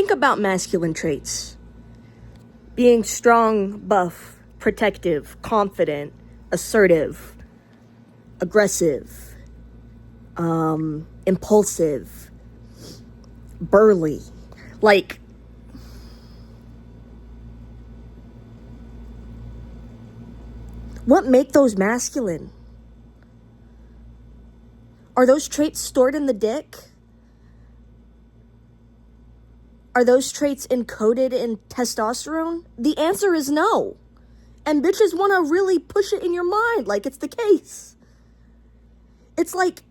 Think about masculine traits. Being strong, buff, protective, confident, assertive, aggressive, impulsive, burly. Like, what make those masculine? Are those traits stored in the dick? Are those traits encoded in testosterone? The answer is no. And bitches want to really push it in your mind like it's the case. It's like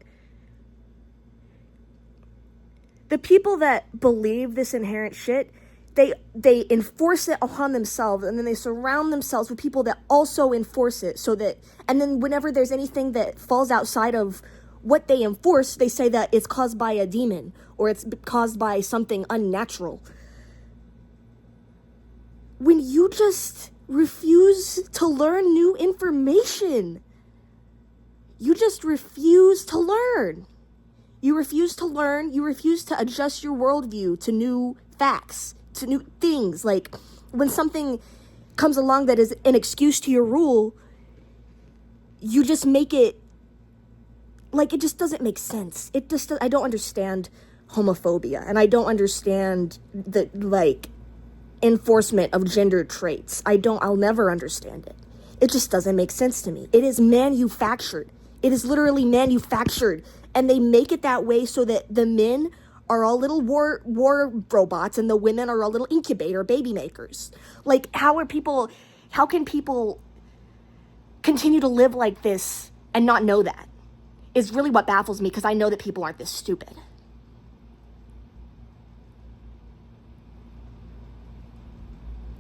the people that believe this inherent shit, they enforce it upon themselves, and then they surround themselves with people that also enforce it, so that, and then whenever there's anything that falls outside of what they enforce, they say that it's caused by a demon or it's caused by something unnatural. When you just refuse to learn new information, you just refuse to learn. You refuse to learn, you refuse to adjust your worldview to new facts, to new things. Like, when something comes along that is an excuse to your rule, you just make it, like, it just doesn't make sense. I don't understand homophobia, and I don't understand the, like, enforcement of gender traits. I'll never understand it. It just doesn't make sense to me. It is manufactured. It is literally manufactured, and they make it that way so that the men are all little war robots and the women are all little incubator baby makers. Like, how can people continue to live like this and not know that? Is really what baffles me, because I know that people aren't this stupid.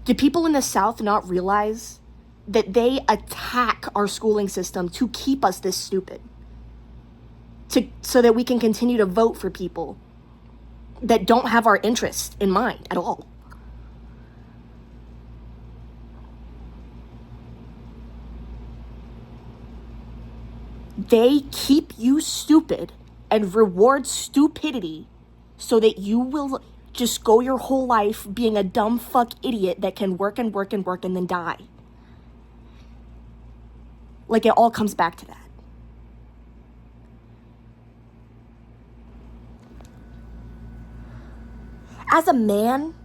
Do people in the South not realize that they attack our schooling system to keep us this stupid? So that we can continue to vote for people that don't have our interest in mind at all. They keep you stupid and reward stupidity so that you will just go your whole life being a dumb fuck idiot that can work and work and work and then die. Like, it all comes back to that. As a man,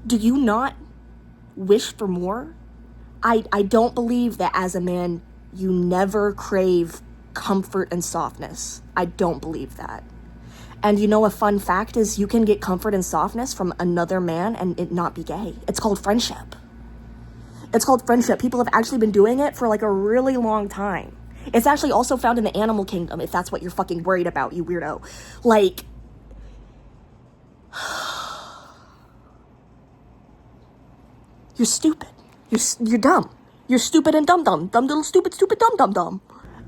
do you not wish for more? I don't believe that as a man, you never crave comfort and softness. I don't believe that. And you know, a fun fact is you can get comfort and softness from another man and it not be gay. It's called friendship. It's called friendship. People have actually been doing it for like a really long time. It's actually also found in the animal kingdom, if that's what you're fucking worried about, you weirdo. Like, you're stupid. You're dumb. You're stupid and dumb. Dumb little stupid dumb.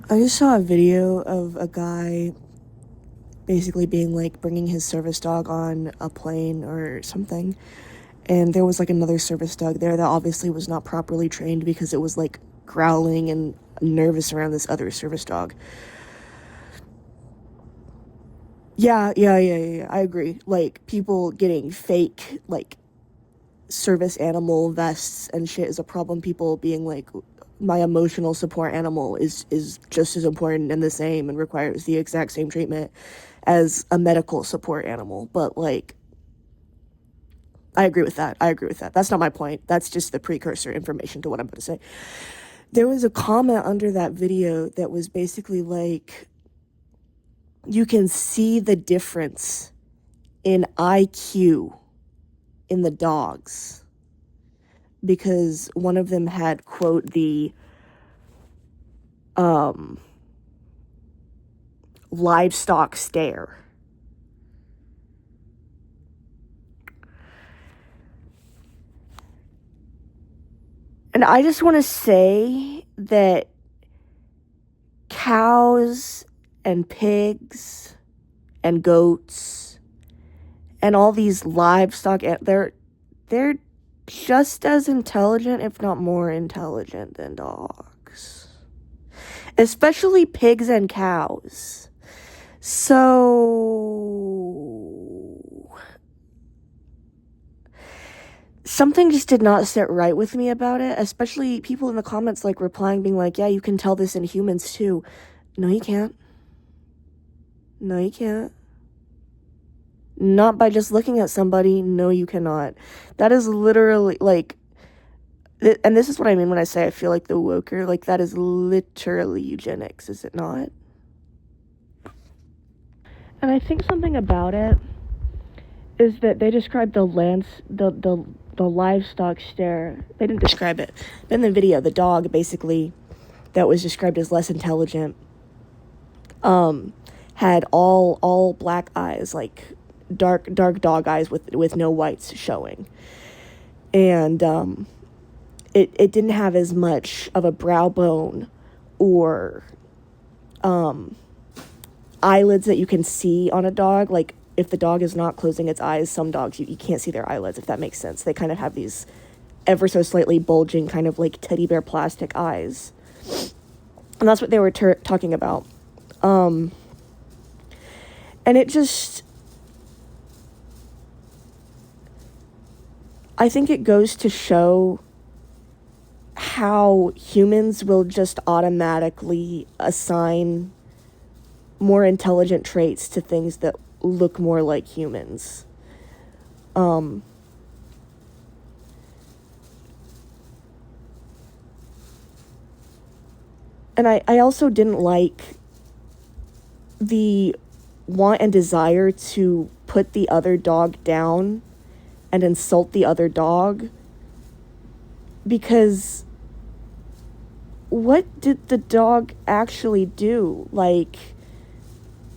I just saw a video of a guy basically being like bringing his service dog on a plane or something, and there was like another service dog there that obviously was not properly trained because it was like growling and nervous around this other service dog. Yeah, I agree. Like, people getting fake like service animal vests and shit is a problem. People being like, my emotional support animal is just as important and the same and requires the exact same treatment as a medical support animal. But like, I agree with that. That's not my point. That's just the precursor information to what I'm going to say. There was a comment under that video that was basically like, you can see the difference in IQ in the dogs, because one of them had, quote, the livestock stare. And I just want to say that cows and pigs and goats and all these livestock, they're just as intelligent, if not more intelligent, than dogs. Especially pigs and cows. So something just did not sit right with me about it, especially people in the comments like replying being like, yeah, you can tell this in humans too. No, you can't. No, you can't. Not by just looking at somebody. No, you cannot. That is literally like, and this is what I mean when I say I feel like the woker, like that is literally eugenics, is it not? And I think something about it is that they described the livestock stare. They didn't describe it. But in the video, the dog basically that was described as less intelligent had all black eyes, like dark dog eyes with no whites showing. And it didn't have as much of a brow bone or eyelids that you can see on a dog. Like if the dog is not closing its eyes, some dogs you can't see their eyelids, if that makes sense. They kind of have these ever so slightly bulging kind of like teddy bear plastic eyes. And that's what they were talking about. And it just, I think it goes to show how humans will just automatically assign more intelligent traits to things that look more like humans. And I also didn't like the want and desire to put the other dog down and insult the other dog, because what did the dog actually do? Like,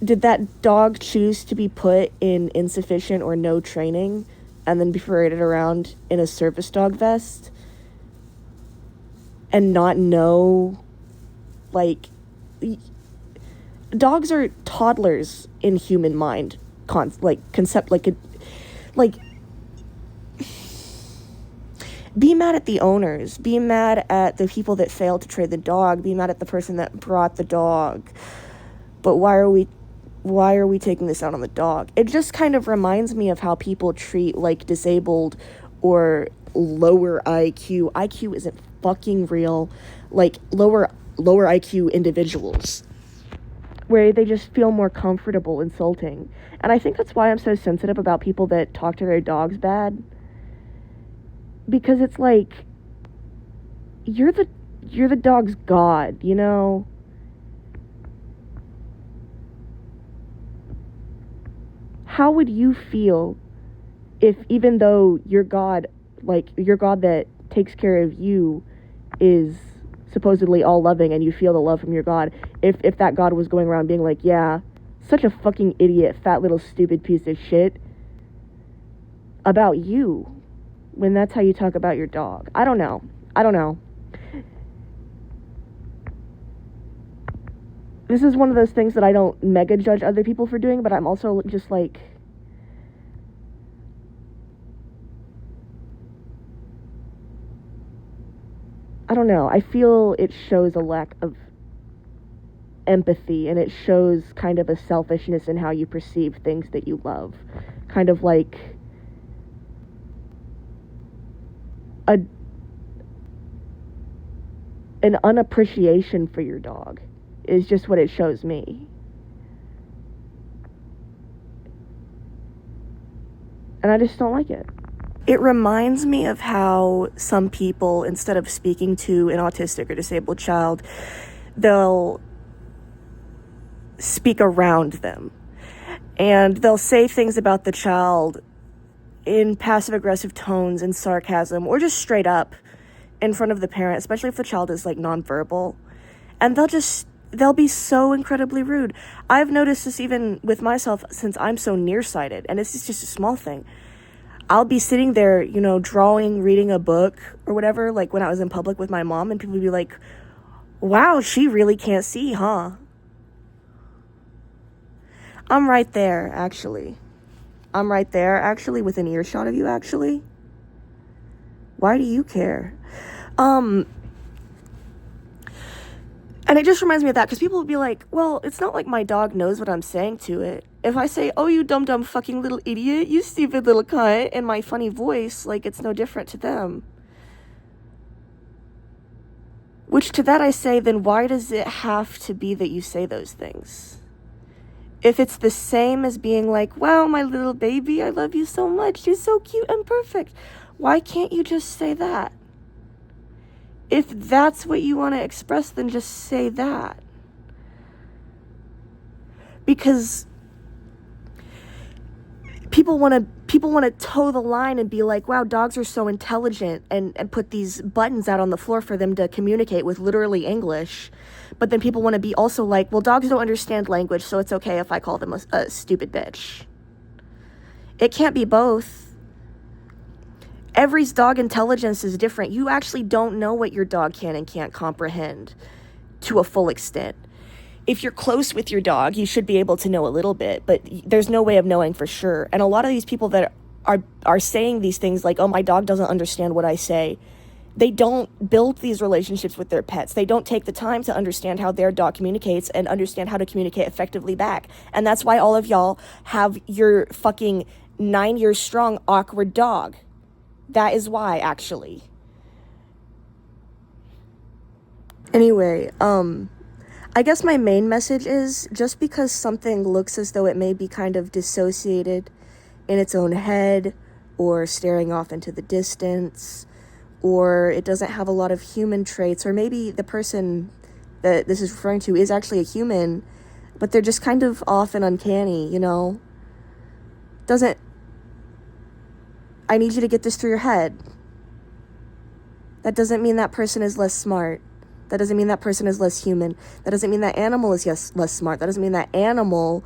did that dog choose to be put in insufficient or no training and then be paraded around in a service dog vest and not know, like, dogs are toddlers in human mind, be mad at the owners, be mad at the people that failed to trade the dog, be mad at the person that brought the dog, but why are we taking this out on the dog? It just kind of reminds me of how people treat like disabled or lower IQ isn't fucking real, like lower IQ individuals, where they just feel more comfortable insulting. And I think that's why I'm so sensitive about people that talk to their dogs bad, because it's like, you're the dog's god, you know? How would you feel if, even though your god, like your god that takes care of you is supposedly all loving and you feel the love from your god, if that god was going around being like, yeah, such a fucking idiot, fat little stupid piece of shit about you, when that's how you talk about your dog? I don't know. This is one of those things that I don't mega judge other people for doing, but I'm also just like, I don't know. I feel it shows a lack of empathy, and it shows kind of a selfishness in how you perceive things that you love. Kind of like an unappreciation for your dog is just what it shows me. And I just don't like it. It reminds me of how some people, instead of speaking to an autistic or disabled child, they'll speak around them. And they'll say things about the child in passive-aggressive tones and sarcasm, or just straight up in front of the parent, especially if the child is, like, nonverbal. And they'll be so incredibly rude. I've noticed this even with myself, since I'm so nearsighted, and this is just a small thing. I'll be sitting there, you know, drawing, reading a book or whatever, like when I was in public with my mom, and people would be like, wow, she really can't see, huh? I'm right there, actually. Within earshot of you, actually. Why do you care? And it just reminds me of that, because people will be like, well, it's not like my dog knows what I'm saying to it. If I say, oh, you dumb fucking little idiot, you stupid little cunt, in my funny voice, like, it's no different to them. Which to that I say, then why does it have to be that you say those things? If it's the same as being like, wow, my little baby, I love you so much, you're so cute and perfect, why can't you just say that? If that's what you want to express, then just say that. Because people want to toe the line and be like, wow, dogs are so intelligent, and put these buttons out on the floor for them to communicate with literally English. But then people want to be also like, well, dogs don't understand language, so it's okay if I call them a stupid bitch. It can't be both. Every dog intelligence is different. You actually don't know what your dog can and can't comprehend to a full extent. If you're close with your dog, you should be able to know a little bit, but there's no way of knowing for sure. And a lot of these people that are saying these things like, oh, my dog doesn't understand what I say, they don't build these relationships with their pets. They don't take the time to understand how their dog communicates and understand how to communicate effectively back. And that's why all of y'all have your fucking 9 years strong awkward dog. That is why, actually. Anyway, I guess my main message is, just because something looks as though it may be kind of dissociated in its own head, or staring off into the distance, or it doesn't have a lot of human traits, or maybe the person that this is referring to is actually a human, but they're just kind of off and uncanny, you know? I need you to get this through your head. That doesn't mean that person is less smart. That doesn't mean that person is less human. That doesn't mean that animal is less smart. That doesn't mean that animal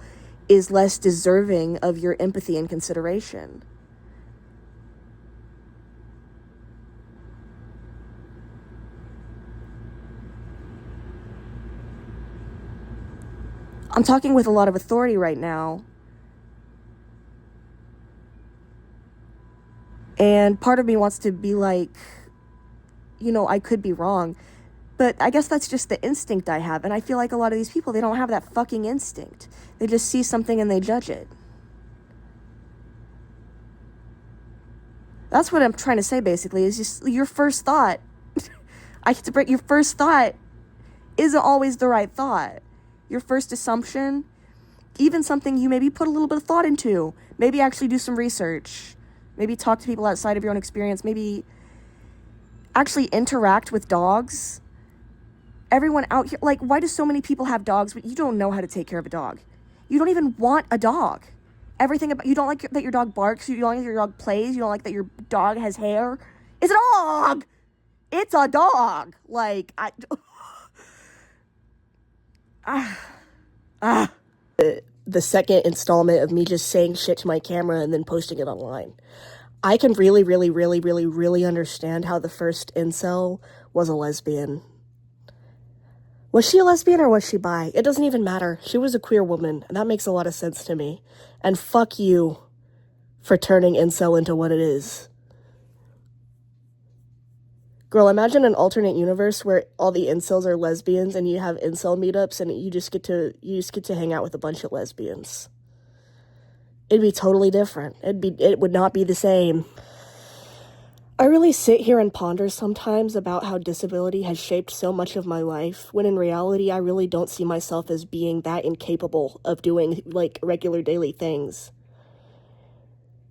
is less deserving of your empathy and consideration. I'm talking with a lot of authority right now. And part of me wants to be like, you know, I could be wrong. But I guess that's just the instinct I have. And I feel like a lot of these people, they don't have that fucking instinct. They just see something and they judge it. That's what I'm trying to say, basically, is just your first thought. Your first thought isn't always the right thought. Your first assumption, even something you maybe put a little bit of thought into, maybe actually do some research, maybe talk to people outside of your own experience, maybe actually interact with dogs. Everyone out here, like, why do so many people have dogs, but you don't know how to take care of a dog? You don't even want a dog. Everything about, you don't like that your dog barks, you don't like that your dog plays, you don't like that your dog has hair. It's a dog! It's a dog! Like, the second installment of me just saying shit to my camera and then posting it online. I can really, really, really, really, really understand how the first incel was a lesbian. Was she a lesbian or was she bi? It doesn't even matter. She was a queer woman, and that makes a lot of sense to me. And fuck you for turning incel into what it is. Girl, imagine an alternate universe where all the incels are lesbians and you have incel meetups and you just get to hang out with a bunch of lesbians. It'd be totally different. It would not be the same. I really sit here and ponder sometimes about how disability has shaped so much of my life, when in reality I really don't see myself as being that incapable of doing, like, regular daily things.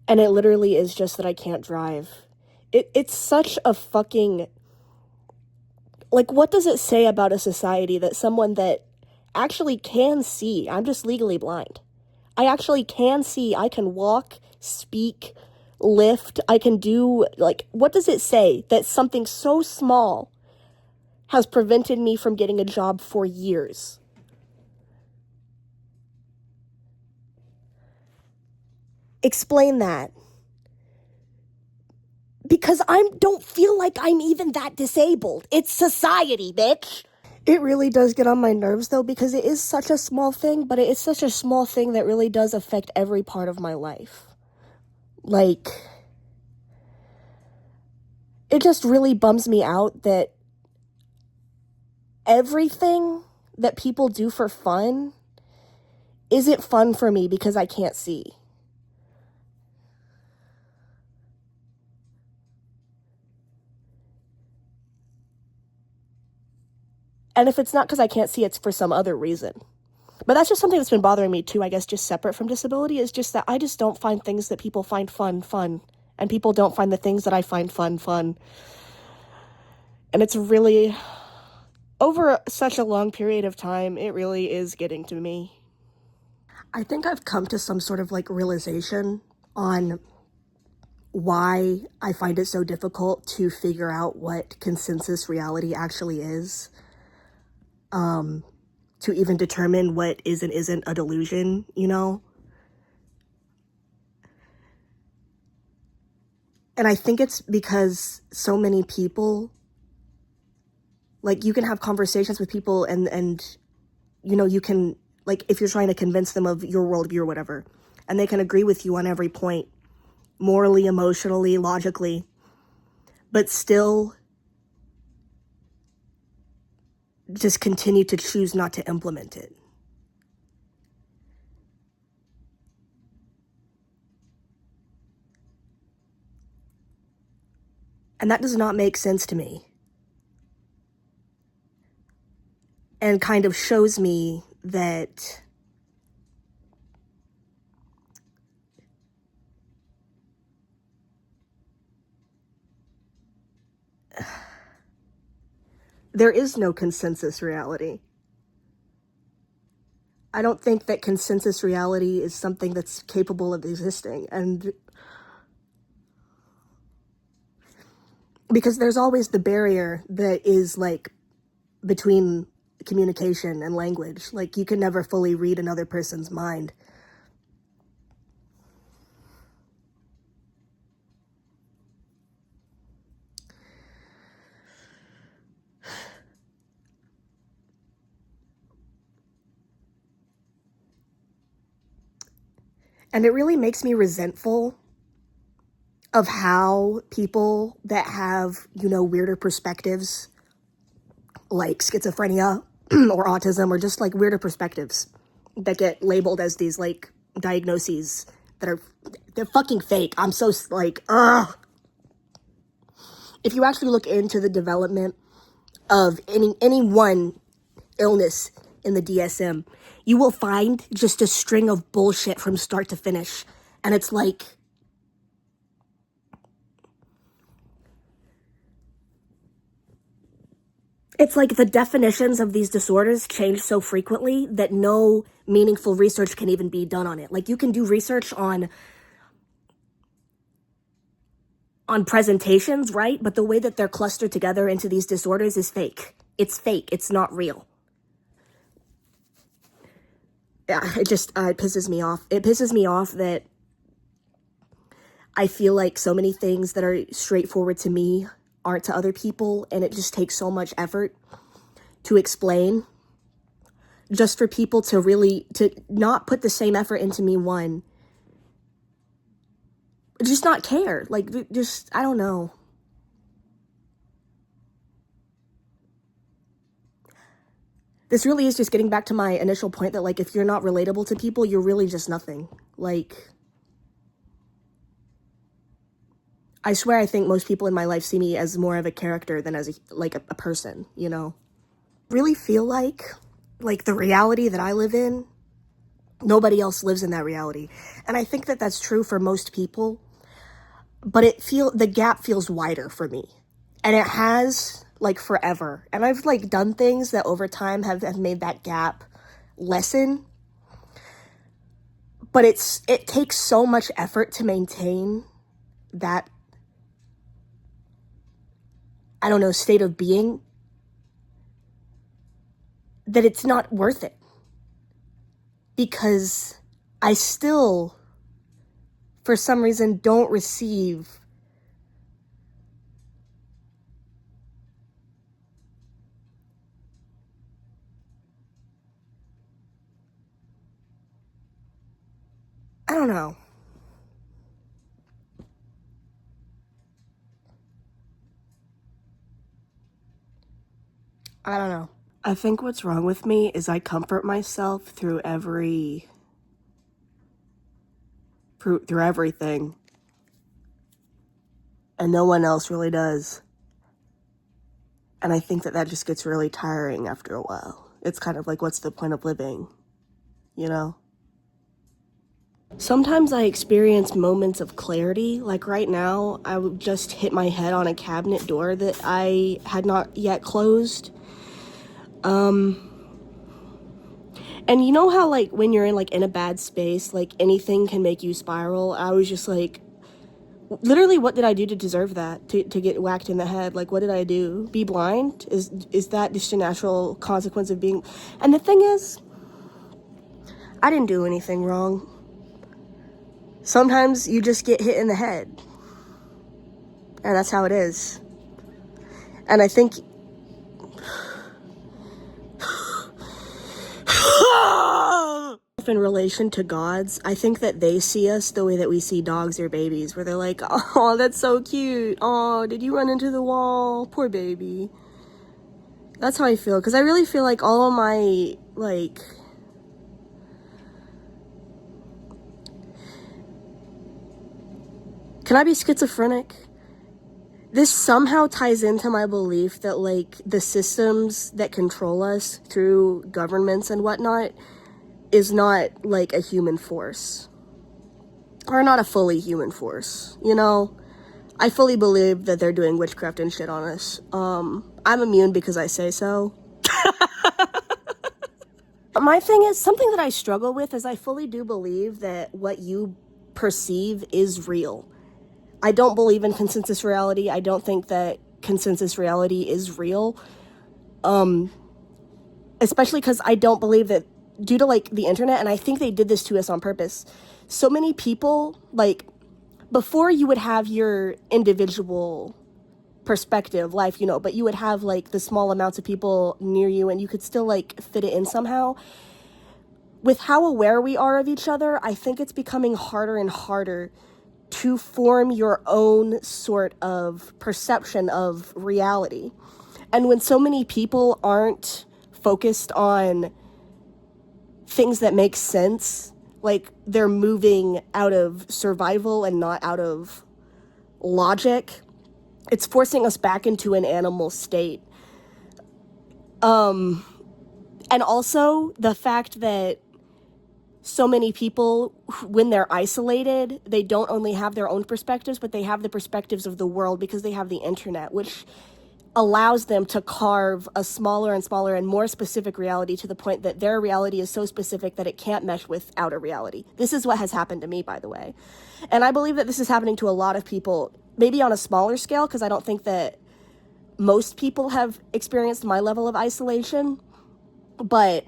And it literally is just that I can't drive. It's such a fucking, like, what does it say about a society that someone that actually can see, I'm just legally blind, I actually can see, I can walk, speak, lift, I can do, like, what does it say that something so small has prevented me from getting a job for years? Explain that. Because I don't feel like I'm even that disabled. It's society, bitch. It really does get on my nerves, though, because it is such a small thing, but it is such a small thing that really does affect every part of my life. Like, it just really bums me out that everything that people do for fun isn't fun for me because I can't see. And if it's not because I can't see, it's for some other reason. But that's just something that's been bothering me too, I guess, just separate from disability, is just that I just don't find things that people find fun. And people don't find the things that I find fun. And it's really, over such a long period of time, it really is getting to me. I think I've come to some sort of like realization on why I find it so difficult to figure out what consensus reality actually is. To even determine what is and isn't a delusion, you know? And I think it's because so many people, like, you can have conversations with people and you know, you can, like, if you're trying to convince them of your worldview or whatever, and they can agree with you on every point, morally, emotionally, logically, but still just continue to choose not to implement it. And that does not make sense to me. And kind of shows me that there is no consensus reality. I don't think that consensus reality is something that's capable of existing. And because there's always the barrier that is like between communication and language. Like, you can never fully read another person's mind. And it really makes me resentful of how people that have, you know, weirder perspectives, like schizophrenia or autism, or just like weirder perspectives that get labeled as these like diagnoses that are, they're fucking fake. I'm so like, ugh. If you actually look into the development of any one illness in the DSM, you will find just a string of bullshit from start to finish. And it's like, the definitions of these disorders change so frequently that no meaningful research can even be done on it. Like, you can do research on presentations, right? But the way that they're clustered together into these disorders is fake. It's fake. It's not real. Yeah, it just it pisses me off. It pisses me off that I feel like so many things that are straightforward to me aren't to other people, and it just takes so much effort to explain, just for people to really, to not put the same effort into me, one, just not care. Like, just, I don't know. This really is just getting back to my initial point that, like, if you're not relatable to people, you're really just nothing. Like, I swear I think most people in my life see me as more of a character than as a person, you know? Really feel like the reality that I live in, nobody else lives in that reality. And I think that that's true for most people, but the gap feels wider for me. And it has, like, forever. And I've, like, done things that over time have made that gap lessen. But it takes so much effort to maintain that, I don't know, state of being, that it's not worth it. Because I still, for some reason, don't receive I don't know. I don't know. I think what's wrong with me is I comfort myself through everything, and no one else really does. And I think that just gets really tiring after a while. It's kind of like, what's the point of living, you know? Sometimes I experience moments of clarity. Like right now, I would just hit my head on a cabinet door that I had not yet closed. And you know how, like, when you're in a bad space, like, anything can make you spiral? I was just like, literally, what did I do to deserve that? To get whacked in the head? Like, what did I do? Be blind? Is that just a natural consequence of being... And the thing is, I didn't do anything wrong. Sometimes you just get hit in the head. And that's how it is. And I think... in relation to gods, I think that they see us the way that we see dogs or babies, where they're like, oh, that's so cute. Oh, did you run into the wall? Poor baby. That's how I feel, because I really feel like all of my, like... Can I be schizophrenic? This somehow ties into my belief that, like, the systems that control us through governments and whatnot is not, like, a human force. Or not a fully human force, you know? I fully believe that they're doing witchcraft and shit on us. I'm immune because I say so. My thing is, something that I struggle with is I fully do believe that what you perceive is real. I don't believe in consensus reality. I don't think that consensus reality is real. Especially because I don't believe that, due to, like, the internet, and I think they did this to us on purpose, so many people, like, before you would have your individual perspective life, you know, but you would have, like, the small amounts of people near you and you could still, like, fit it in somehow. With how aware we are of each other, I think it's becoming harder and harder to form your own sort of perception of reality. And when so many people aren't focused on things that make sense, like they're moving out of survival and not out of logic, it's forcing us back into an animal state. And also the fact that so many people, when they're isolated, they don't only have their own perspectives, but they have the perspectives of the world because they have the internet, which allows them to carve a smaller and smaller and more specific reality to the point that their reality is so specific that it can't mesh with outer reality. This is what has happened to me, by the way. And I believe that this is happening to a lot of people, maybe on a smaller scale, because I don't think that most people have experienced my level of isolation, but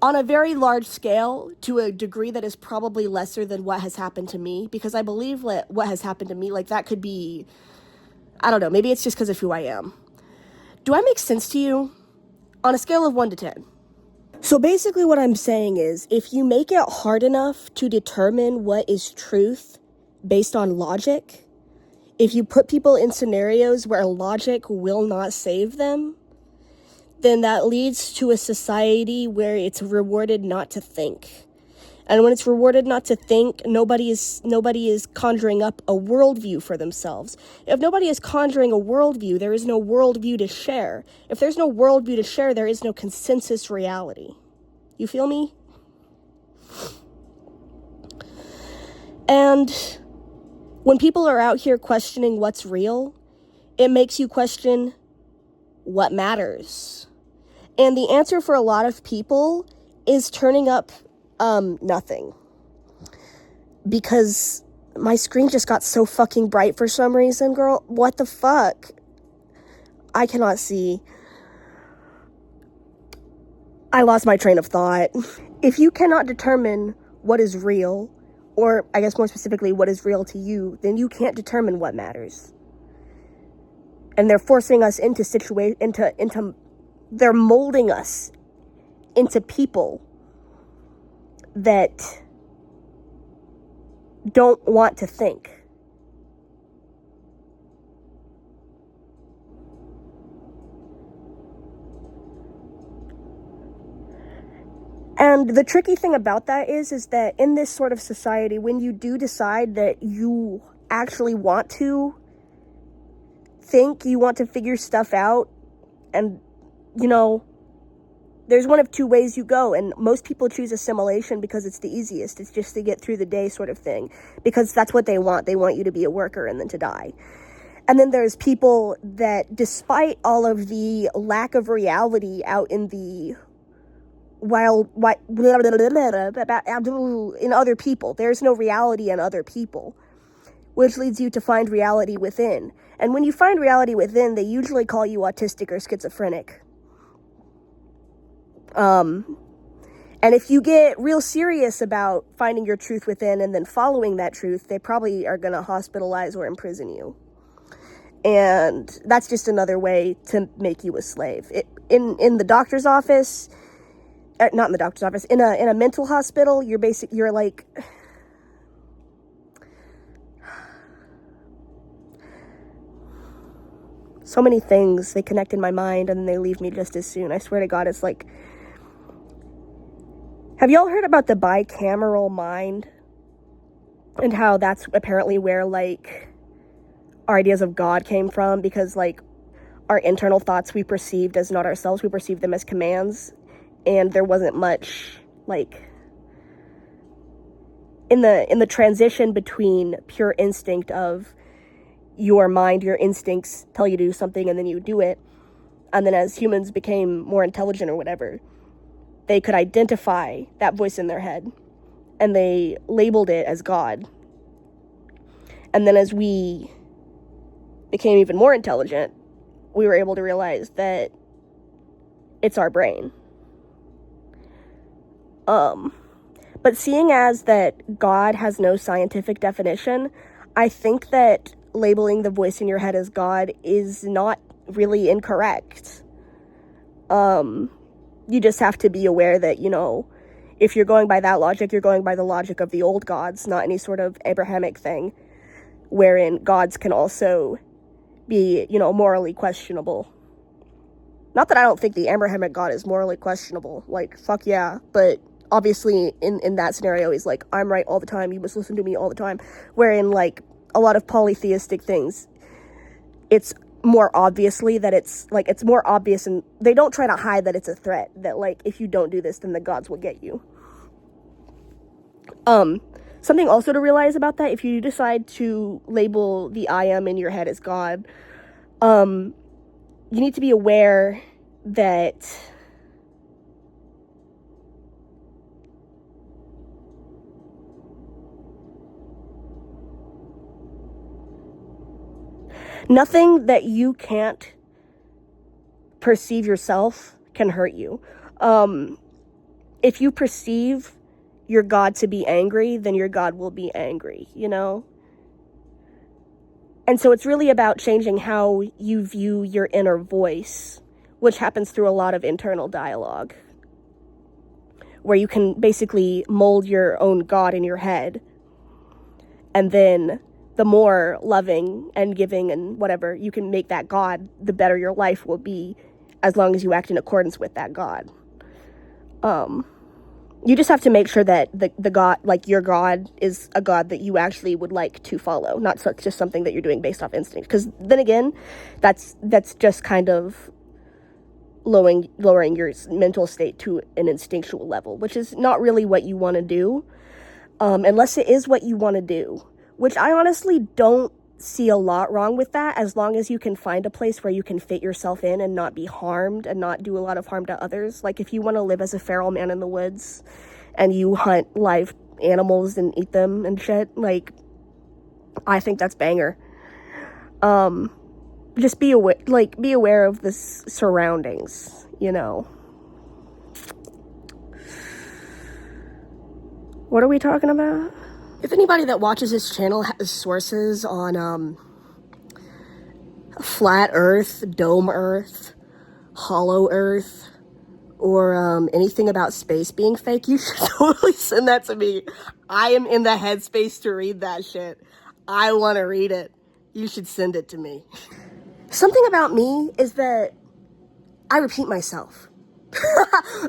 on a very large scale, to a degree that is probably lesser than what has happened to me, because I believe that what has happened to me, like, that could be, I don't know, maybe it's just because of who I am. Do I make sense to you? On a scale of 1 to 10. So basically what I'm saying is, if you make it hard enough to determine what is truth based on logic, if you put people in scenarios where logic will not save them, then that leads to a society where it's rewarded not to think. And when it's rewarded not to think, nobody is conjuring up a worldview for themselves. If nobody is conjuring a worldview, there is no worldview to share. If there's no worldview to share, there is no consensus reality. You feel me? And when people are out here questioning what's real, it makes you question what matters. And the answer for a lot of people is turning up nothing. Because my screen just got so fucking bright for some reason, girl. What the fuck? I cannot see. I lost my train of thought. If you cannot determine what is real, or I guess more specifically, what is real to you, then you can't determine what matters. And they're forcing us into they're molding us into people that don't want to think. And the tricky thing about that is that in this sort of society, when you do decide that you actually want to think, you want to figure stuff out, and, you know, there's one of two ways you go, and most people choose assimilation because it's the easiest. It's just to get through the day sort of thing, because that's what they want. They want you to be a worker and then to die. And then there's people that, despite all of the lack of reality out in the wild, in other people, there's no reality in other people, which leads you to find reality within. And when you find reality within, they usually call you autistic or schizophrenic. And if you get real serious about finding your truth within and then following that truth, they probably are going to hospitalize or imprison you. And that's just another way to make you a slave. In the doctor's office, not in the doctor's office, in a mental hospital, you're like, so many things, they connect in my mind and then they leave me just as soon. I swear to God, it's like, have y'all heard about the bicameral mind? And how that's apparently where, like, our ideas of God came from, because, like, our internal thoughts we perceived as not ourselves, we perceived them as commands, and there wasn't much, like, in the transition between pure instinct of your mind, your instincts tell you to do something and then you do it, and then as humans became more intelligent or whatever, they could identify that voice in their head, and they labeled it as God. And then as we became even more intelligent, we were able to realize that it's our brain. But seeing as that God has no scientific definition, I think that labeling the voice in your head as God is not really incorrect. You just have to be aware that, you know, if you're going by that logic, you're going by the logic of the old gods, not any sort of Abrahamic thing, wherein gods can also be, you know, morally questionable. Not that I don't think the Abrahamic God is morally questionable, like, fuck yeah, but obviously in that scenario, he's like, I'm right all the time, you must listen to me all the time, wherein, like, a lot of polytheistic things, it's more obviously that it's, like, it's more obvious, and they don't try to hide that it's a threat, that, like, if you don't do this, then the gods will get you. Something also to realize about that, if you decide to label the I am in your head as God, you need to be aware that nothing that you can't perceive yourself can hurt you. If you perceive your God to be angry, then your God will be angry, you know? And so it's really about changing how you view your inner voice, which happens through a lot of internal dialogue, where you can basically mold your own God in your head. And then the more loving and giving and whatever you can make that God, the better your life will be, as long as you act in accordance with that God. You just have to make sure that the God, like your God, is a God that you actually would like to follow, not just something that you're doing based off instinct. Because then again, that's just kind of lowering your mental state to an instinctual level, which is not really what you want to do, unless it is what you want to do, which I honestly don't see a lot wrong with that, as long as you can find a place where you can fit yourself in and not be harmed and not do a lot of harm to others. Like, if you want to live as a feral man in the woods and you hunt live animals and eat them and shit, like, I think that's banger. Just be aware of the surroundings, you know. What are we talking about? If anybody that watches this channel has sources on flat earth, dome earth, hollow earth, or anything about space being fake, you should totally send that to me. I am in the headspace to read that shit. I want to read it. You should send it to me. Something about me is that I repeat myself.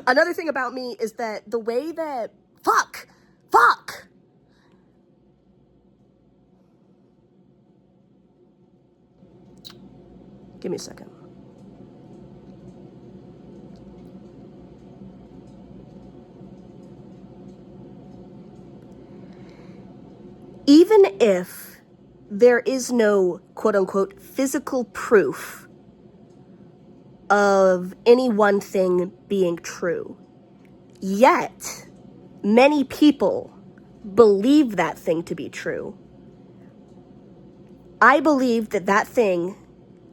Another thing about me is that the way that, fuck, give me a second. Even if there is no quote-unquote physical proof of any one thing being true, yet many people believe that thing to be true, I believe that that thing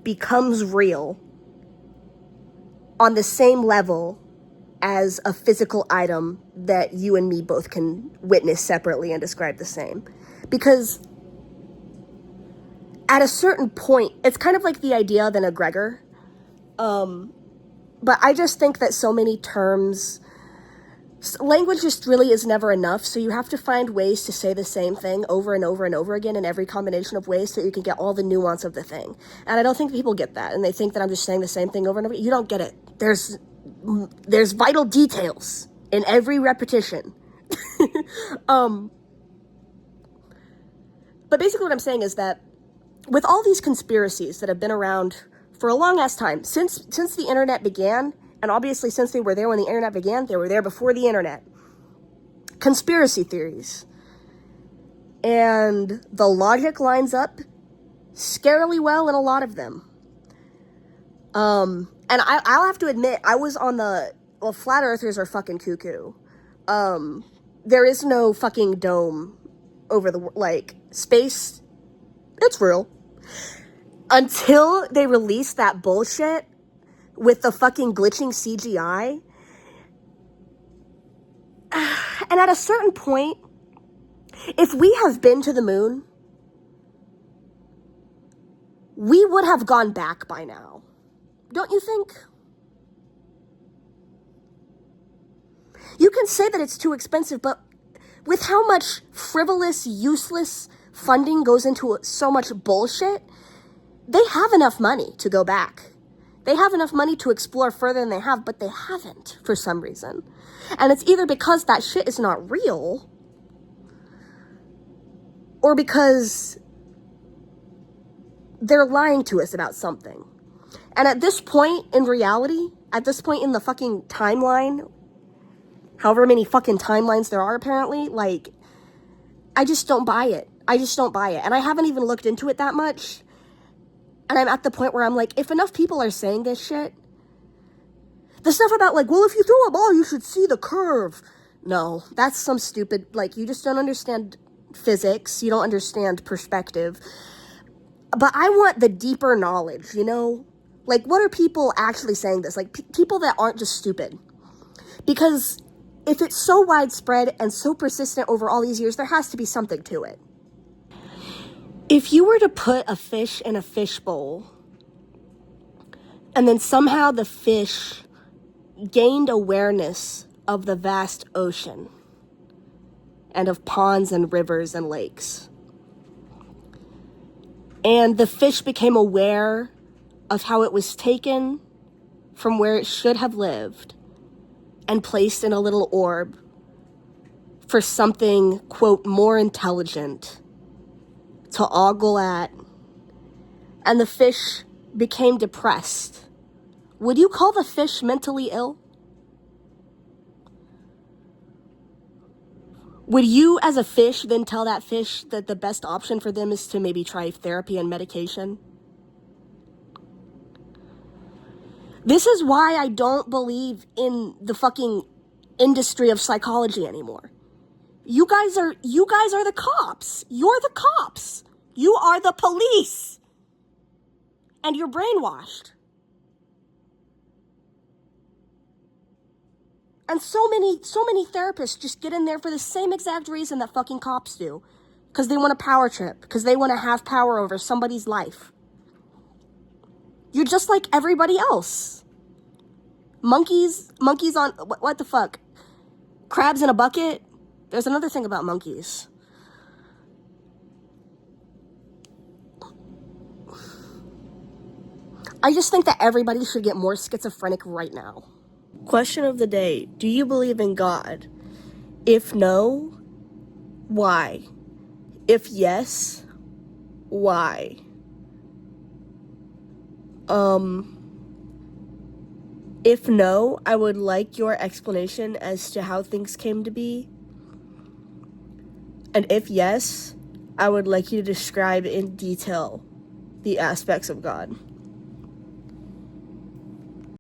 becomes real on the same level as a physical item that you and me both can witness separately and describe the same. Because at a certain point, it's kind of like the idea of an egregor. But I just think that so many terms, language just really is never enough, so you have to find ways to say the same thing over and over and over again in every combination of ways so you can get all the nuance of the thing. And I don't think people get that, and they think that I'm just saying the same thing over and over. You don't get it. There's vital details in every repetition. But basically what I'm saying is that with all these conspiracies that have been around for a long ass time, since the internet began, and obviously since they were there when the internet began, they were there before the internet. Conspiracy theories. And the logic lines up scarily well in a lot of them. And I'll have to admit, I was on flat earthers are fucking cuckoo. There is no fucking dome over the, space. It's real. Until they release that bullshit with the fucking glitching CGI. And at a certain point, if we have been to the moon, we would have gone back by now. Don't you think? You can say that it's too expensive, but with how much frivolous, useless funding goes into so much bullshit, they have enough money to go back. They have enough money to explore further than they have, but they haven't for some reason. And it's either because that shit is not real, or because they're lying to us about something. And at this point in reality, at this point in the fucking timeline, however many fucking timelines there are apparently, I just don't buy it. I just don't buy it. And I haven't even looked into it that much. And I'm at the point where I'm like, if enough people are saying this shit, the stuff about well, if you throw a ball, you should see the curve. No, that's some stupid, you just don't understand physics. You don't understand perspective. But I want the deeper knowledge, you know? What are people actually saying this? People that aren't just stupid. Because if it's so widespread and so persistent over all these years, there has to be something to it. If you were to put a fish in a fishbowl, and then somehow the fish gained awareness of the vast ocean, and of ponds and rivers and lakes, and the fish became aware of how it was taken from where it should have lived and placed in a little orb for something, quote, more intelligent to ogle at, and the fish became depressed, would you call the fish mentally ill? Would you, as a fish, then tell that fish that the best option for them is to maybe try therapy and medication? This is why I don't believe in the fucking industry of psychology anymore. You guys are the cops. You're the cops. You are the police. And you're brainwashed. And so many therapists just get in there for the same exact reason that fucking cops do. Because they want a power trip. Because they want to have power over somebody's life. You're just like everybody else. Monkeys on, what the fuck? Crabs in a bucket? There's another thing about monkeys. I just think that everybody should get more schizophrenic right now. Question of the day: do you believe in God? If no, why? If yes, why? If no, I would like your explanation as to how things came to be. And if yes, I would like you to describe in detail the aspects of God.